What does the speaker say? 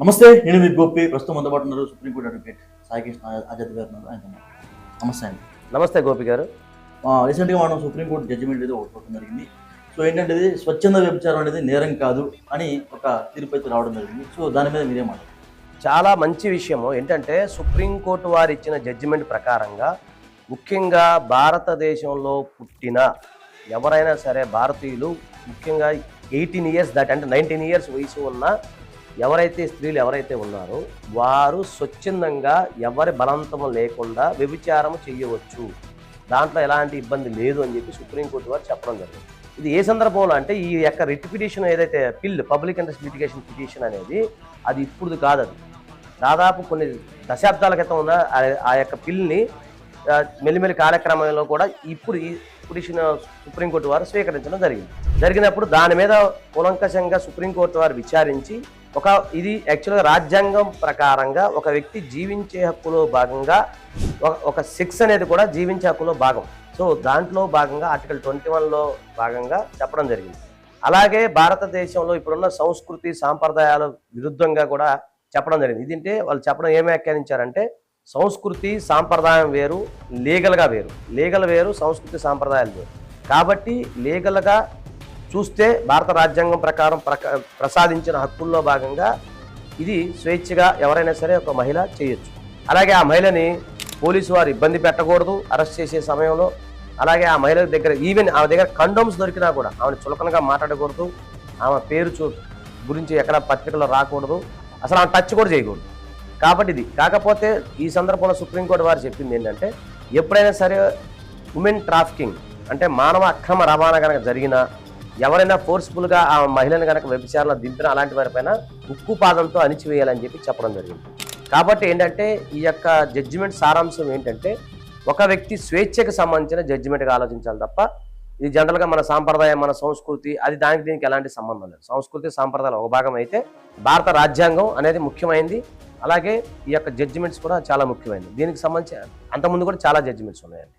నమస్తే. నేను మీ గోపి. ప్రస్తుతం మనతో పాటు ఉన్నారు సుప్రీంకోర్టు అడ్వకేట్ సాయికృష్ణ ఆజాద్ గారు ఉన్నారు. ఆయనతో మాట్లాడదాం. నమస్తే అండి. నమస్తే గోపి గారు. రీసెంట్‌గా మనం సుప్రీంకోర్టు జడ్జిమెంట్ ఏదో ఒకటి చూడడం జరిగింది. సో ఏంటంటే ఇది స్వచ్ఛంద వ్యభిచారం అనేది నేరం కాదు అని ఒక తీర్పు అయితే రావడం జరిగింది. సో దాని మీద మీరేమంటారు? చాలా మంచి విషయము ఏంటంటే సుప్రీంకోర్టు వారు ఇచ్చిన జడ్జిమెంట్ ప్రకారంగా ముఖ్యంగా భారతదేశంలో పుట్టిన ఎవరైనా సరే భారతీయులు ముఖ్యంగా 18 ఇయర్స్ దాటి అంటే 19 ఇయర్స్ వయసు ఉన్న ఎవరైతే స్త్రీలు ఎవరైతే ఉన్నారో వారు స్వచ్ఛందంగా ఎవరి బలవంతం లేకుండా వ్యభిచారం చేయవచ్చు, దాంట్లో ఎలాంటి ఇబ్బంది లేదు అని చెప్పి సుప్రీంకోర్టు వారు చెప్పడం జరిగింది. ఇది ఏ సందర్భంలో అంటే ఈ యొక్క రిట్ పిటిషన్ ఏదైతే పబ్లిక్ ఇంట్రెస్ట్ లిటిగేషన్ పిటిషన్ అనేది అది ఇప్పుడు కాదు, అది దాదాపు కొన్ని దశాబ్దాల క్రితం ఉన్న ఆ యొక్క పిల్ని మెల్లిమెల్లి కాలక్రమంలో కూడా ఇప్పుడు ఈ పిటిషన్ సుప్రీంకోర్టు వారు స్వీకరించడం జరిగినప్పుడు దాని మీద కూలంకషంగా సుప్రీంకోర్టు వారు విచారించి ఇది యాక్చువల్గా రాజ్యాంగం ప్రకారంగా ఒక వ్యక్తి జీవించే హక్కులో భాగంగా ఒక సెక్స్ అనేది కూడా జీవించే హక్కులో భాగం. సో దాంట్లో భాగంగా ఆర్టికల్ 21లో భాగంగా చెప్పడం జరిగింది. అలాగే భారతదేశంలో ఇప్పుడున్న సంస్కృతి సాంప్రదాయాల విరుద్ధంగా కూడా చెప్పడం జరిగింది. ఇదంటే వాళ్ళు చెప్పడం ఏమి వ్యాఖ్యానించారంటే సంస్కృతి సాంప్రదాయం వేరు, లీగల్ వేరు, సంస్కృతి సాంప్రదాయాలు వేరు. కాబట్టి లీగల్గా చూస్తే భారత రాజ్యాంగం ప్రకారం ప్రసాదించిన హక్కుల్లో భాగంగా ఇది స్వేచ్ఛగా ఎవరైనా సరే ఒక మహిళ చేయొచ్చు. అలాగే ఆ మహిళని పోలీసు వారు ఇబ్బంది పెట్టకూడదు అరెస్ట్ చేసే సమయంలో. అలాగే ఆ మహిళ దగ్గర ఆమె దగ్గర కండోమ్స్ దొరికినా కూడా ఆమెను చులకనగా మాట్లాడకూడదు, ఆమె పేరు గురించి ఎక్కడ పత్రికలో రాకూడదు, అసలు ఆమె టచ్ కూడా చేయకూడదు. కాబట్టి ఇది కాకపోతే ఈ సందర్భంలో సుప్రీంకోర్టు వారు చెప్పింది ఏంటంటే ఎప్పుడైనా సరే ఉమెన్ ట్రాఫికింగ్ అంటే మానవ అక్రమ రవాణా కనుక జరిగినా, ఎవరైనా ఫోర్స్ఫుల్గా ఆ మహిళను కనుక వ్యభిచారంలో దింపినా అలాంటి వారిపైన ఉక్కు పాదంతో అణిచివేయాలని చెప్పి చెప్పడం జరిగింది. కాబట్టి ఏంటంటే ఈ యొక్క జడ్జిమెంట్ సారాంశం ఏంటంటే ఒక వ్యక్తి స్వేచ్ఛకు సంబంధించిన జడ్జిమెంట్గా ఆలోచించాలి తప్ప ఇది జనరల్గా మన సాంప్రదాయం, మన సంస్కృతి అది దీనికి ఎలాంటి సంబంధం లేదు. సంస్కృతి సాంప్రదాయాలు ఒక భాగం అయితే భారత రాజ్యాంగం అనేది ముఖ్యమైనది. అలాగే ఈ యొక్క జడ్జిమెంట్స్ కూడా చాలా ముఖ్యమైనది. దీనికి సంబంధించి అంతకుముందు కూడా చాలా జడ్జిమెంట్స్ ఉన్నాయండి.